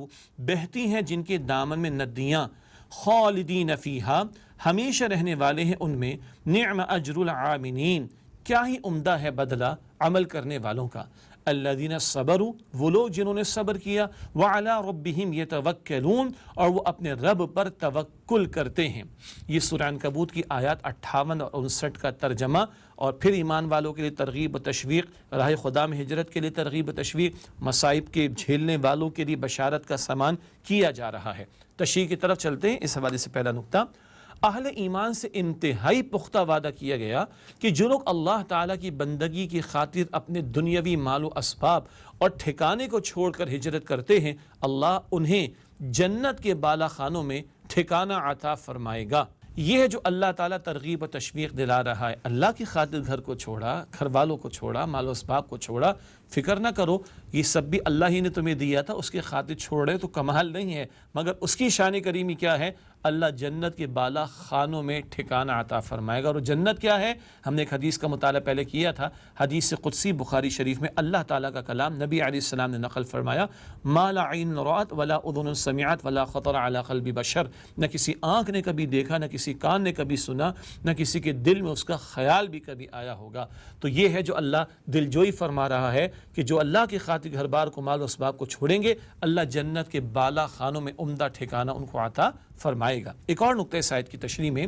بہتی ہیں جن کے دامن میں ندیاں، خالدین فیہا، ہمیشہ رہنے والے ہیں ان میں، نعم اجر العاملین، کیا ہی عمدہ ہے بدلہ عمل کرنے والوں کا، الذین صبروا، وہ لوگ جنہوں نے صبر کیا، وعلی ربہم یتوکلون، اور وہ اپنے رب پر توکل کرتے ہیں۔ یہ سورہ عنکبوت کی آیات 58 اور 59 کا ترجمہ، اور پھر ایمان والوں کے لیے ترغیب و تشویق، راہ خدا میں ہجرت کے لیے ترغیب و تشویق، مصائب کے جھیلنے والوں کے لیے بشارت کا سامان کیا جا رہا ہے۔ تشریح کی طرف چلتے ہیں۔ اس حوالے سے پہلا نقطہ، اہل ایمان سے انتہائی پختہ وعدہ کیا گیا کہ جو لوگ اللہ تعالیٰ کی بندگی کی خاطر اپنے دنیاوی مال و اسباب اور ٹھکانے کو چھوڑ کر ہجرت کرتے ہیں، اللہ انہیں جنت کے بالا خانوں میں ٹھکانہ عطا فرمائے گا۔ یہ ہے جو اللہ تعالیٰ ترغیب و تشویق دلا رہا ہے۔ اللہ کی خاطر گھر کو چھوڑا، گھر والوں کو چھوڑا، مال و اسباب کو چھوڑا، فکر نہ کرو، یہ سب بھی اللہ ہی نے تمہیں دیا تھا، اس کی خاطر چھوڑے تو کمال نہیں ہے، مگر اس کی شان کریمی کیا ہے؟ اللہ جنت کے بالا خانوں میں ٹھکانہ عطا فرمائے گا۔ اور جنت کیا ہے؟ ہم نے ایک حدیث کا مطالعہ پہلے کیا تھا، حدیث قدسی بخاری شریف میں اللہ تعالیٰ کا کلام نبی علیہ السلام نے نقل فرمایا، ما لا عین رأت ولا اذن سمعت ولا خطر علی قلب بشر، نہ کسی آنکھ نے کبھی دیکھا، نہ کسی کان نے کبھی سنا، نہ کسی کے دل میں اس کا خیال بھی کبھی آیا ہوگا۔ تو یہ ہے جو اللہ دلجوئی فرما رہا ہے کہ جو اللہ کی خاطر گھر بار کو، مال و اسباب کو چھوڑیں گے، اللہ جنت کے بالا خانوں میں عمدہ ٹھکانہ ان کو عطا فرمائے گا۔ ایک اور نقطہ اس آیت کی تشریح میں،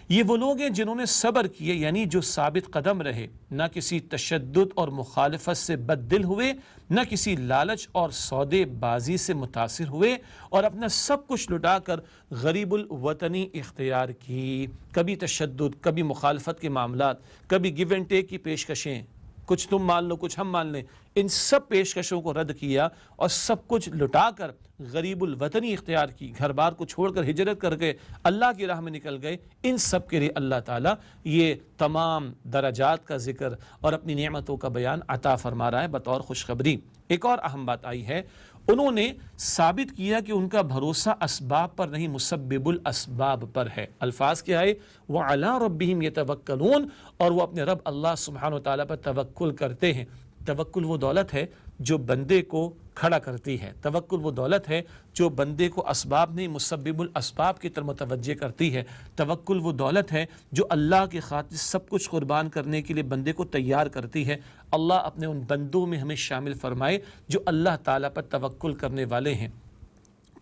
یہ وہ لوگ ہیں جنہوں نے صبر کیے، یعنی جو ثابت قدم رہے، نہ کسی تشدد اور مخالفت سے بد دل ہوئے، نہ کسی لالچ اور سودے بازی سے متاثر ہوئے، اور اپنا سب کچھ لٹا کر غریب الوطنی اختیار کی۔ کبھی تشدد، کبھی مخالفت کے معاملات، کبھی گیو اینڈ ٹیک کی پیشکشیں، کچھ تم مان لو کچھ ہم مان لیں، ان سب پیشکشوں کو رد کیا اور سب کچھ لٹا کر غریب الوطنی اختیار کی، گھر بار کو چھوڑ کر ہجرت کر گئے، اللہ کی راہ میں نکل گئے، ان سب کے لیے اللہ تعالیٰ یہ تمام درجات کا ذکر اور اپنی نعمتوں کا بیان عطا فرما رہا ہے بطور خوشخبری۔ ایک اور اہم بات آئی ہے، انہوں نے ثابت کیا کہ ان کا بھروسہ اسباب پر نہیں، مسبب الاسباب پر ہے۔ الفاظ کیا ہے؟ وَعَلَىٰ رَبِّهِمْ يَتَوَكَّلُونَ، اور وہ اپنے رب اللہ سبحانہ وتعالیٰ پر توکل کرتے ہیں۔ توکل وہ دولت ہے جو بندے کو کھڑا کرتی ہے، توکل وہ دولت ہے جو بندے کو اسباب نہیں، مسبب الاسباب کی طرف متوجہ کرتی ہے۔ توکل وہ دولت ہے جو اللہ کی خاطر سب کچھ قربان کرنے کے لیے بندے کو تیار کرتی ہے۔ اللہ اپنے ان بندوں میں ہمیں شامل فرمائے جو اللہ تعالیٰ پر توکل کرنے والے ہیں۔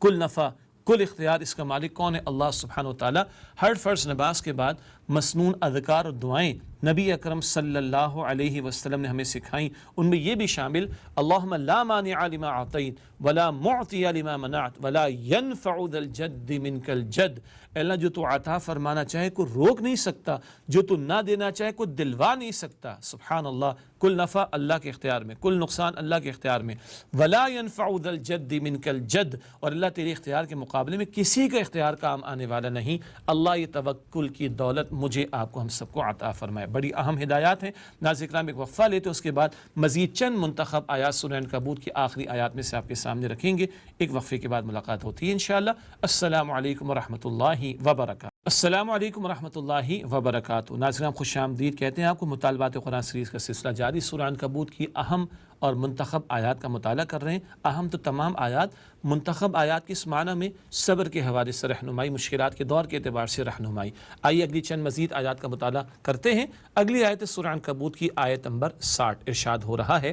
کل نفع، کل اختیار، اس کا مالک کون ہے؟ اللہ سبحانہ وتعالیٰ۔ ہر فرض نماز کے بعد مسنون اذکار اور دعائیں نبی اکرم صلی اللہ علیہ وسلم نے ہمیں سکھائیں، ان میں یہ بھی شامل، اللہم لا مانع لما اعطیت ولا معطی لما منعت ولا ينفع ذا الجد منک الجد، اے اللہ جو تو عطا فرمانا چاہے کوئی روک نہیں سکتا، جو تو نہ دینا چاہے کوئی دلوا نہیں سکتا۔ سبحان اللہ، کل نفع اللہ کے اختیار میں، کل نقصان اللہ کے اختیار میں، ولا ينفع ذا الجد منک الجد، اور اللہ تیرے اختیار کے مقابلے میں کسی کا اختیار کام آنے والا نہیں۔ اللہ یہ توکل کی دولت مجھے، آپ کو، ہم سب کو عطا فرمائے۔ بڑی اہم ہدایات ہیں۔ ناظرین اکرام، ایک وقفہ لیتے ہیں، اس کے بعد مزید چند منتخب آیات سورہ عنکبوت کی آخری آیات میں سے آپ کے سامنے رکھیں گے۔ ایک وقفے کے بعد ملاقات ہوتی ہے انشاءاللہ۔ السلام علیکم ورحمۃ اللہ وبرکاتہ۔ السلام علیکم ورحمۃ اللہ وبرکاتہ۔ ناظرین خوش آمدید کہتے ہیں آپ کو۔ مطالبات قرآن سیریز کا سلسلہ جاری، سورہ عنکبوت کی اہم اور منتخب آیات کا مطالعہ کر رہے ہیں۔ اہم تو تمام آیات، منتخب آیات کے اس معنی میں صبر کے حوالے سے رہنمائی، مشکلات کے دور کے اعتبار سے رہنمائی۔ آئیے اگلی چند مزید آیات کا مطالعہ کرتے ہیں۔ اگلی آیت سورہ عنکبوت کی آیت نمبر 60، ارشاد ہو رہا ہے،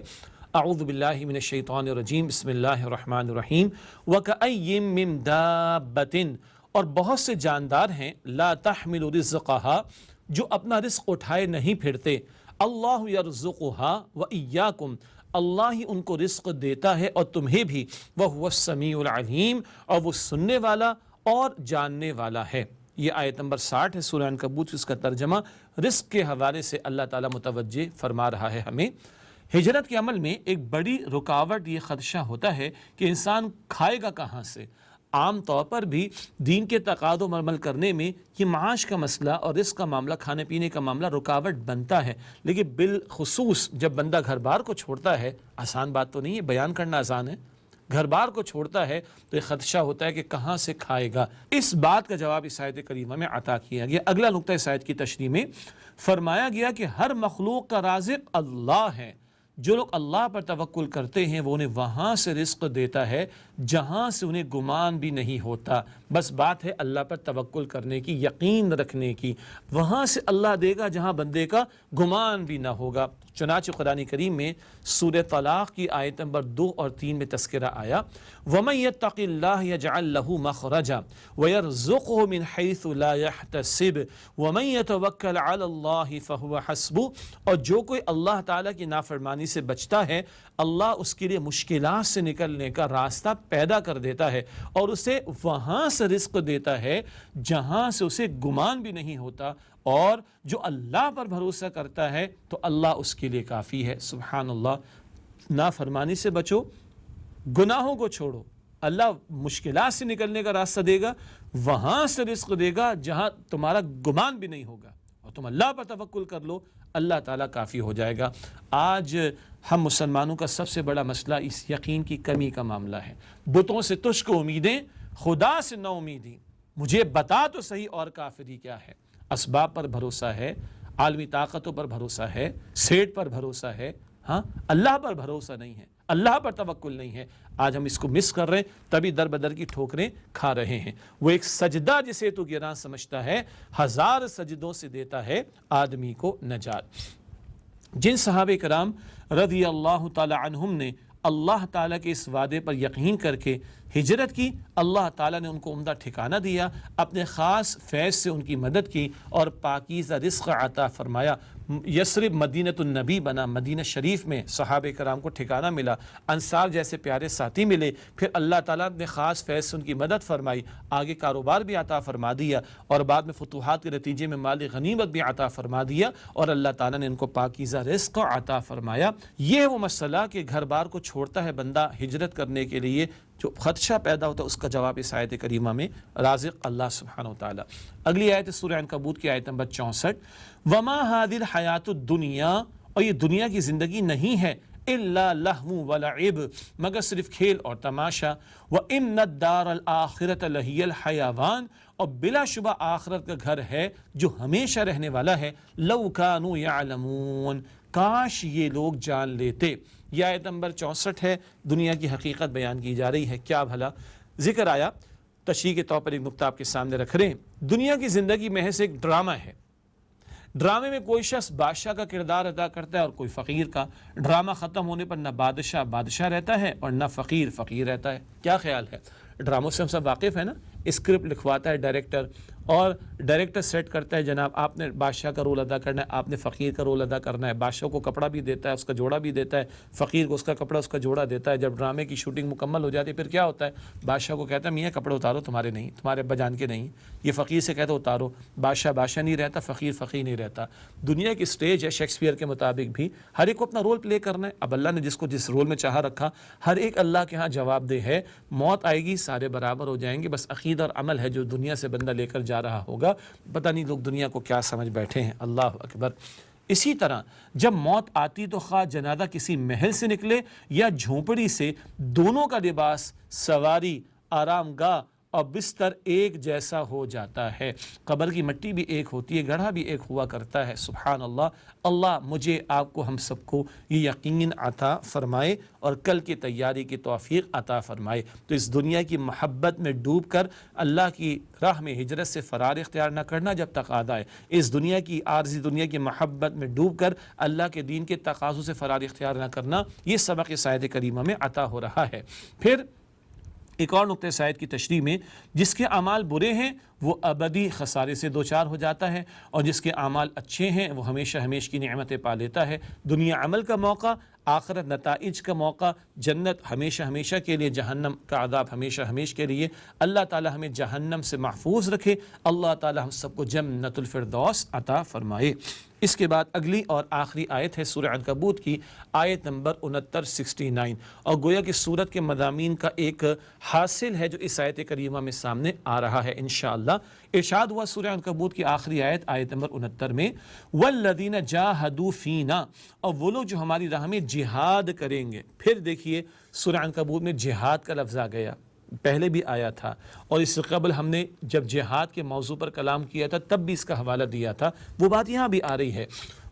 اعوذ باللہ من الشیطان الرجیم، بسم اللہ الرحمن الرحیم، وَكَأَيٍّ مِّن دَابَّةٍ، اور بہت سے جاندار ہیں، لا تحمل رزقها، جو اپنا رزق اٹھائے نہیں پھرتے، اللہ یرزقها وإیاکم، اللہ ہی ان کو رزق دیتا ہے اور تمہیں بھی، وَهُوَ السَّمِيعُ الْعَلِيمُ، اور وہ سننے والا اور جاننے والا ہے۔ یہ آیت نمبر 60 ہے سورہ عنکبوت، اس کا ترجمہ رزق کے حوالے سے اللہ تعالیٰ متوجہ فرما رہا ہے ہمیں۔ ہجرت کے عمل میں ایک بڑی رکاوٹ، یہ خدشہ ہوتا ہے کہ انسان کھائے گا کہاں سے، عام طور پر بھی دین کے تقاضوں پر عمل کرنے میں یہ معاش کا مسئلہ اور رزق کا معاملہ، کھانے پینے کا معاملہ رکاوٹ بنتا ہے، لیکن بالخصوص جب بندہ گھر بار کو چھوڑتا ہے، آسان بات تو نہیں ہے، بیان کرنا آسان ہے، گھر بار کو چھوڑتا ہے تو یہ خدشہ ہوتا ہے کہ کہاں سے کھائے گا۔ اس بات کا جواب اس آیت کریمہ میں عطا کیا گیا۔ اگلا نقطہ اس آیت کی تشریح میں فرمایا گیا کہ ہر مخلوق کا رازق اللہ ہے۔ جو لوگ اللہ پر توکل کرتے ہیں وہ انہیں وہاں سے رزق دیتا ہے جہاں سے انہیں گمان بھی نہیں ہوتا۔ بس بات ہے اللہ پر توکل کرنے کی، یقین رکھنے کی، وہاں سے اللہ دے گا جہاں بندے کا گمان بھی نہ ہوگا۔ چنانچہ قرآن کریم میں سورہ طلاق کی آیت نمبر 2 اور 3 میں تذکرہ آیا، وَمَن يَتَّقِ اللَّهَ يَجْعَل لَّهُ مَخْرَجًا وَيَرْزُقْهُ مِنْ حَيْثُ لَا يَحْتَسِبُ وَمَن يَتَوَكَّلْ عَلَى اللَّهِ فَهُوَ حَسْبُهُ، اور جو کوئی اللہ تعالیٰ کی نافرمانی سے بچتا ہے اللہ اس کے لیے مشکلات سے نکلنے کا راستہ پیدا کر دیتا ہے اور اسے وہاں سے رزق دیتا ہے جہاں سے اسے گمان بھی نہیں ہوتا، اور جو اللہ پر بھروسہ کرتا ہے تو اللہ اس کے لیے کافی ہے۔ سبحان اللہ، نافرمانی سے بچو، گناہوں کو چھوڑو، اللہ مشکلات سے نکلنے کا راستہ دے گا، وہاں سے رزق دے گا جہاں تمہارا گمان بھی نہیں ہوگا، اور تم اللہ پر توکل کر لو، اللہ تعالیٰ کافی ہو جائے گا۔ آج ہم مسلمانوں کا سب سے بڑا مسئلہ اس یقین کی کمی کا معاملہ ہے۔ بتوں سے تجھ کو امیدیں، خدا سے نہ امیدیں، مجھے بتا تو صحیح اور کافری کیا ہے۔ اسباب پر بھروسہ ہے، عالمی طاقتوں پر بھروسہ ہے، سیٹ پر بھروسہ ہے، ہاں اللہ پر بھروسہ نہیں ہے، اللہ پر توکل نہیں ہے۔ آج ہم اس کو مس کر رہے ہیں، تبھی در بدر کی ٹھوکریں کھا رہے ہیں۔ وہ ایک سجدہ جسے تو گراں سمجھتا ہے، 1000 سجدوں سے دیتا ہے آدمی کو نجات۔ جن صحابہ کرام رضی اللہ تعالی عنہم نے اللہ تعالیٰ کے اس وعدے پر یقین کر کے ہجرت کی، اللہ تعالیٰ نے ان کو عمدہ ٹھکانہ دیا، اپنے خاص فیض سے ان کی مدد کی اور پاکیزہ رزق عطا فرمایا۔ یثرب مدینۃ النبی بنا، مدینہ شریف میں صحابہ کرام کو ٹھکانہ ملا، انصار جیسے پیارے ساتھی ملے، پھر اللہ تعالیٰ نے خاص فیض سے ان کی مدد فرمائی، آگے کاروبار بھی عطا فرما دیا، اور بعد میں فتوحات کے نتیجے میں مال غنیمت بھی عطا فرما دیا، اور اللہ تعالیٰ نے ان کو پاکیزہ رزق عطا فرمایا۔ یہ وہ مسئلہ کہ گھر بار کو چھوڑتا ہے بندہ ہجرت کرنے کے لیے، جو خدشہ پیدا ہوتا ہے، اس کا جواب اس آیت کریمہ میں رازق اللہ سبحانہ وتعالی۔ اگلی آیت سورہ عنکبوت کی آیت نمبر 64، وَمَا هَذِهِ الْحَيَاةُ الدُّنْيَا، اور یہ دنیا کی زندگی نہیں ہے، إِلَّا لَهْوٌ وَلَعِبٌ، مگر صرف کھیل اور تماشا، وَإِنَّ الدَّارَ الْآخِرَةَ لَهِيَ الْحَيَوَانُ، اور بلا شبہ آخرت کا گھر ہے جو ہمیشہ رہنے والا ہے، لَوْ كَانُوا يَعْلَمُونَ، کاش یہ لوگ جان لیتے۔ یہ آیت نمبر 64 ہے، دنیا کی حقیقت بیان کی جا رہی ہے۔ کیا بھلا ذکر آیا، تشریح کے طور پر ایک نقطہ آپ کے سامنے رکھ رہے ہیں۔ دنیا کی زندگی محض ایک ڈرامہ ہے، ڈرامے میں کوئی شخص بادشاہ کا کردار ادا کرتا ہے اور کوئی فقیر کا۔ ڈرامہ ختم ہونے پر نہ بادشاہ بادشاہ رہتا ہے اور نہ فقیر فقیر رہتا ہے۔ کیا خیال ہے؟ ڈراموں سے ہم سب واقف ہیں نا، اسکرپٹ لکھواتا ہے ڈائریکٹر، اور ڈائریکٹر سیٹ کرتا ہے جناب آپ نے بادشاہ کا رول ادا کرنا ہے، آپ نے فقیر کا رول ادا کرنا ہے، بادشاہ کو کپڑا بھی دیتا ہے، اس کا جوڑا بھی دیتا ہے، فقیر کو اس کا کپڑا اس کا جوڑا دیتا ہے۔ جب ڈرامے کی شوٹنگ مکمل ہو جاتی ہے پھر کیا ہوتا ہے؟ بادشاہ کو کہتا ہے میاں کپڑے اتارو، تمہارے نہیں، تمہارے ابا جان کے نہیں۔ یہ فقیر سے کہتا ہے اتارو، بادشاہ بادشاہ نہیں رہتا، فقیر فقیر نہیں رہتا۔ دنیا کی سٹیج ہے، شیکسپیئر کے مطابق بھی ہر ایک کو اپنا رول پلے کرنا ہے۔ اب اللہ نے جس کو جس رول میں چاہا رکھا، ہر ایک اللہ کے ہاں جواب دہ ہے۔ موت آئے گی، سارے برابر ہو جائیں گے، بس عقیدہ اور عمل ہے جو دنیا سے بندہ لے کر جا رہا ہوگا۔ پتہ نہیں لوگ دنیا کو کیا سمجھ بیٹھے ہیں، اللہ اکبر۔ اسی طرح جب موت آتی تو خواہ جنازہ کسی محل سے نکلے یا جھونپڑی سے، دونوں کا لباس، سواری، آرام گاہ اور بستر ایک جیسا ہو جاتا ہے۔ قبر کی مٹی بھی ایک ہوتی ہے، گڑھا بھی ایک ہوا کرتا ہے۔ سبحان اللہ۔ اللہ مجھے، آپ کو، ہم سب کو یہ یقین عطا فرمائے اور کل کی تیاری کی توفیق عطا فرمائے۔ تو اس دنیا کی محبت میں ڈوب کر اللہ کی راہ میں ہجرت سے فرار اختیار نہ کرنا جب تقاضا ہے۔ اس دنیا کی عارضی دنیا کی محبت میں ڈوب کر اللہ کے دین کے تقاضوں سے فرار اختیار نہ کرنا، یہ سبق اس آیت کریمہ میں عطا ہو رہا ہے۔ پھر ایک اور نقطہ اس آیت کی تشریح میں، جس کے اعمال برے ہیں وہ ابدی خسارے سے دوچار ہو جاتا ہے، اور جس کے اعمال اچھے ہیں وہ ہمیشہ ہمیشہ کی نعمتیں پا لیتا ہے، دنیا عمل کا موقع، آخرت نتائج کا موقع، جنت ہمیشہ ہمیشہ کے لیے، جہنم کا عذاب ہمیشہ ہمیشہ کے لیے۔ اللہ تعالی ہمیں جہنم سے محفوظ رکھے، اللہ تعالی ہم سب کو جنت الفردوس عطا فرمائے۔ اس کے بعد اگلی اور آخری آیت ہے سورہ عنکبوت کی آیت نمبر 69، اور گویا کہ سورت کے مضامین کا ایک حاصل ہے جو اس آیت کریمہ میں سامنے آ رہا ہے انشاءاللہ۔ ارشاد ہوا سورہ عنکبوت کی آخری آیت، آیت نمبر 69 میں، وَالَّذِينَ جَاهَدُوا فِينَا، اور وہ لوگ جو ہماری راہ میں جہاد کریں گے۔ پھر دیکھیے سورہ عنکبوت میں جہاد کا لفظ آ گیا، پہلے بھی آیا تھا، اور اس سے قبل ہم نے جب جہاد کے موضوع پر کلام کیا تھا تب بھی اس کا حوالہ دیا تھا، وہ بات یہاں بھی آ رہی ہے۔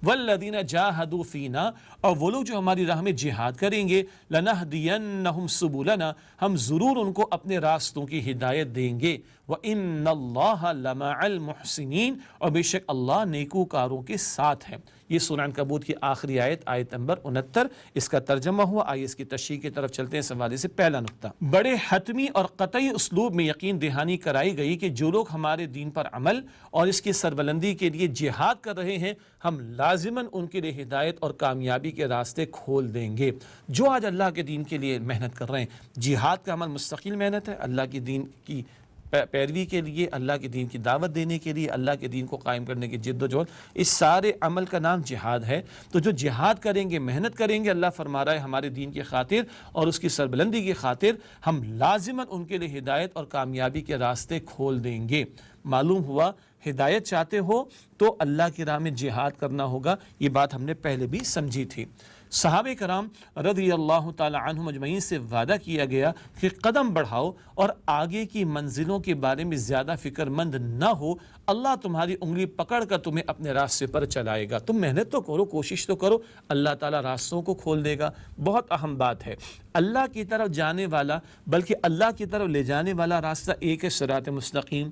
وَالَّذِينَ جَاهَدُوا فِينَا، اور وہ لوگ جو ہماری راہ میں جہاد کریں گے، لَنَهْدِيَنَّهُمْ سُبُلَنَا، ہم ضرور ان کو اپنے راستوں کی ہدایت دیں گے، وَإِنَّ اللَّهَ لَمَعَ الْمُحْسِنِينَ، اور بے شک اللہ نیکوکاروں کے ساتھ ہے۔ یہ سورہ عنکبوت کی آخری آیت، آیت نمبر 69، اس کا ترجمہ ہوا۔ آئیے اس کی تشریح کی طرف چلتے ہیں۔ اس حوالے سے پہلا نقطہ، بڑے حتمی اور قطعی اسلوب میں یقین دہانی کرائی گئی کہ جو لوگ ہمارے دین پر عمل اور اس کی سربلندی کے لیے جہاد کر رہے ہیں، ہم لازماً ان کے لیے ہدایت اور کامیابی کے راستے کھول دیں گے۔ جو آج اللہ کے دین کے لیے محنت کر رہے ہیں، جہاد کا عمل مستقل محنت ہے، اللہ کے دین کی پیروی کے لیے، اللہ کے دین کی دعوت دینے کے لیے، اللہ کے دین کو قائم کرنے کی جد و جہد، اس سارے عمل کا نام جہاد ہے۔ تو جو جہاد کریں گے، محنت کریں گے، اللہ فرما رہا ہے ہمارے دین کی خاطر اور اس کی سربلندی کی خاطر، ہم لازماً ان کے لیے ہدایت اور کامیابی کے راستے کھول دیں گے۔ معلوم ہوا ہدایت چاہتے ہو تو اللہ کی راہ میں جہاد کرنا ہوگا، یہ بات ہم نے پہلے بھی سمجھی تھی۔ صحابہ کرام رضی اللہ تعالی عنہم اجمعین سے وعدہ کیا گیا کہ قدم بڑھاؤ اور آگے کی منزلوں کے بارے میں زیادہ فکر مند نہ ہو، اللہ تمہاری انگلی پکڑ کر تمہیں اپنے راستے پر چلائے گا، تم محنت تو کرو، کوشش تو کرو، اللہ تعالیٰ راستوں کو کھول دے گا۔ بہت اہم بات ہے، اللہ کی طرف جانے والا، بلکہ اللہ کی طرف لے جانے والا راستہ ایک ہے، صراط مستقیم،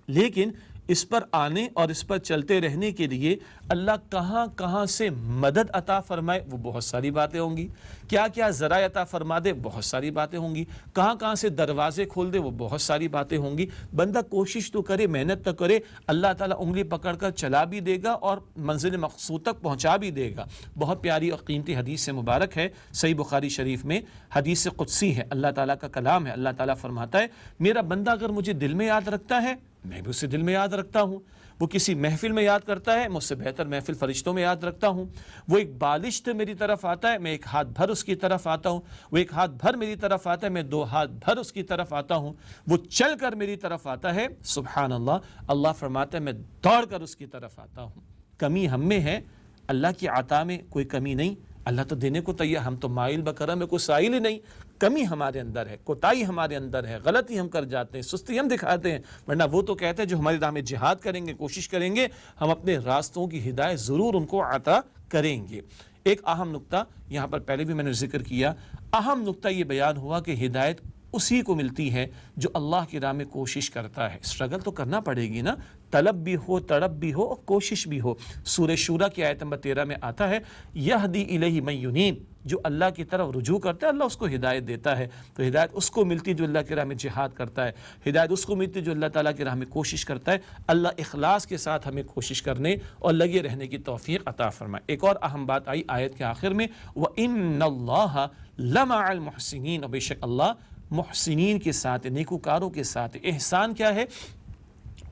لیکن اس پر آنے اور اس پر چلتے رہنے کے لیے اللہ کہاں کہاں سے مدد عطا فرمائے وہ بہت ساری باتیں ہوں گی، کیا کیا ذرائع عطا فرما دے بہت ساری باتیں ہوں گی، کہاں کہاں سے دروازے کھول دے وہ بہت ساری باتیں ہوں گی۔ بندہ کوشش تو کرے، محنت تو کرے، اللہ تعالیٰ انگلی پکڑ کر چلا بھی دے گا اور منزل مقصود تک پہنچا بھی دے گا۔ بہت پیاری اور قیمتی حدیث سے مبارک ہے، صحیح بخاری شریف میں حدیث قدسی ہے، اللہ تعالیٰ کا کلام ہے۔ اللہ تعالیٰ فرماتا ہے میرا بندہ اگر مجھے دل میں یاد رکھتا ہے میں بھی اسے دل میں یاد رکھتا ہوں، وہ کسی محفل میں یاد کرتا ہے مجھ سے بہتر محفل فرشتوں میں یاد رکھتا ہوں، وہ ایک بالشت میری طرف آتا ہے میں ایک ہاتھ بھر اس کی طرف آتا ہوں، وہ ایک ہاتھ بھر میری طرف آتا ہے میں دو ہاتھ بھر اس کی طرف آتا ہوں، وہ چل کر میری طرف آتا ہے، سبحان اللہ، اللہ فرماتا ہے میں دوڑ کر اس کی طرف آتا ہوں۔ کمی ہم میں ہے، اللہ کی عطا میں کوئی کمی نہیں، اللہ تو دینے کو تیار، ہم تو مائل بکرم میں کوئی سائل ہی نہیں، کمی ہمارے اندر ہے، کوتاہی ہمارے اندر ہے، غلطی ہم کر جاتے ہیں، سستی ہم دکھاتے ہیں، ورنہ وہ تو کہتے ہیں جو ہماری راہ میں جہاد کریں گے، کوشش کریں گے، ہم اپنے راستوں کی ہدایت ضرور ان کو عطا کریں گے۔ ایک اہم نقطہ یہاں پر پہلے بھی میں نے ذکر کیا، اہم نقطہ یہ بیان ہوا کہ ہدایت اسی کو ملتی ہے جو اللہ کی راہ میں کوشش کرتا ہے۔ اسٹرگل تو کرنا پڑے گی نا، طلب بھی ہو، تڑپ بھی ہو اور کوشش بھی ہو۔ سورہ شورا کی آیت نمبر 13 میں آتا ہے یہدی الیہ من ینیب، جو اللہ کی طرف رجوع کرتا ہے اللہ اس کو ہدایت دیتا ہے۔ تو ہدایت اس کو ملتی جو اللہ کی راہ میں جہاد کرتا ہے، ہدایت اس کو ملتی جو اللہ تعالیٰ کی راہ میں کوشش کرتا ہے۔ اللہ اخلاص کے ساتھ ہمیں کوشش کرنے اور لگے رہنے کی توفیق عطا فرمائے۔ ایک اور اہم بات آئی آیت کے آخر میں، وَإِنَّ اللَّهَ لَمَعَ الْمُحْسِنِينَ، اور بے شک اللہ محسنین کے ساتھ، نیکوکاروں کے ساتھ۔ احسان کیا ہے؟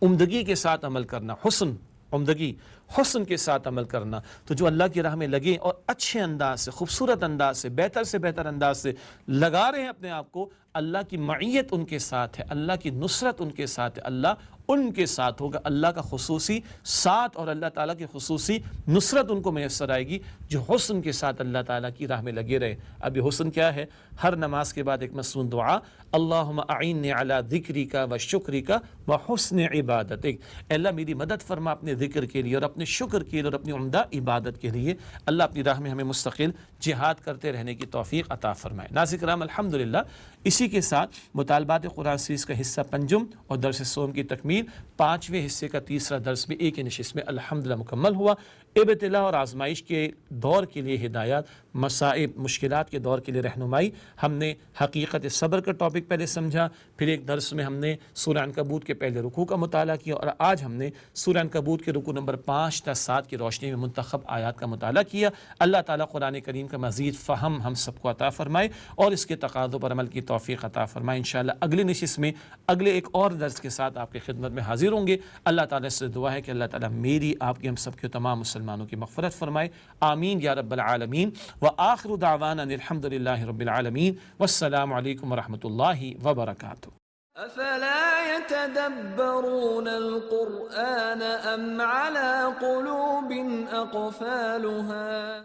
عمدگی کے ساتھ عمل کرنا، حسن، عمدگی، حسن کے ساتھ عمل کرنا۔ تو جو اللہ کی راہ میں لگیں اور اچھے انداز سے، خوبصورت انداز سے، بہتر انداز سے لگا رہے ہیں اپنے آپ کو، اللہ کی معیت ان کے ساتھ ہے، اللہ کی نصرت ان کے ساتھ ہے، اللہ ان کے ساتھ ہوگا، اللہ کا خصوصی ساتھ اور اللہ تعالیٰ کی خصوصی نصرت ان کو میسر آئے گی جو حسن کے ساتھ اللہ تعالیٰ کی راہ میں لگے رہے۔ اب یہ حسن کیا ہے؟ ہر نماز کے بعد ایک مسنون دعا، اللہم اعنی علی ذکرک و شکرک و حسن عبادتک، اے اللہ میری مدد فرما اپنے ذکر کے لیے اور اپنے شکر کے لیے اور اپنی عمدہ عبادت کے لیے۔ اللہ اپنی راہ میں ہمیں مستقل جہاد کرتے رہنے کی توفیق عطا فرمائے۔ ناظرین کرام، الحمدللہ اسی کے ساتھ مطالبات قرآن سیریز کا حصہ پنجم اور درس سوم کی تکمیل، 5ویں حصے کا تیسرا درس بھی ایک ہی نشست میں الحمدللہ مکمل ہوا۔ ابتلا اور آزمائش کے دور کے لیے ہدایات، مصائب مشکلات کے دور کے لیے رہنمائی، ہم نے حقیقت صبر کا ٹاپک پہلے سمجھا، پھر ایک درس میں ہم نے سورہ عنکبوت کے پہلے رکوع کا مطالعہ کیا، اور آج ہم نے سورہ عنکبوت کے رکوع نمبر 5 تا 7 کی روشنی میں منتخب آیات کا مطالعہ کیا۔ اللہ تعالیٰ قرآن کریم کا مزید فہم ہم سب کو عطا فرمائے اور اس کے تقاضوں پر عمل کی توفیق عطا فرمائے۔ انشاءاللہ اگلی نشست میں اگلے ایک اور درس کے ساتھ آپ کی خدمت میں حاضر ہوں گے۔ اللہ تعالیٰ سے دعا ہے کہ اللہ تعالیٰ میری، آپ کی، ہم سب کے تمام مسلمانوں کی مغفرت فرمائے، آمین یا رب العالمین۔ وآخر دعوانا الحمدللہ رب العالمین، والسلام علیکم ورحمۃ اللہ وبرکاتہ۔ أفلا يتدبرون القرآن أم على قلوب أقفالها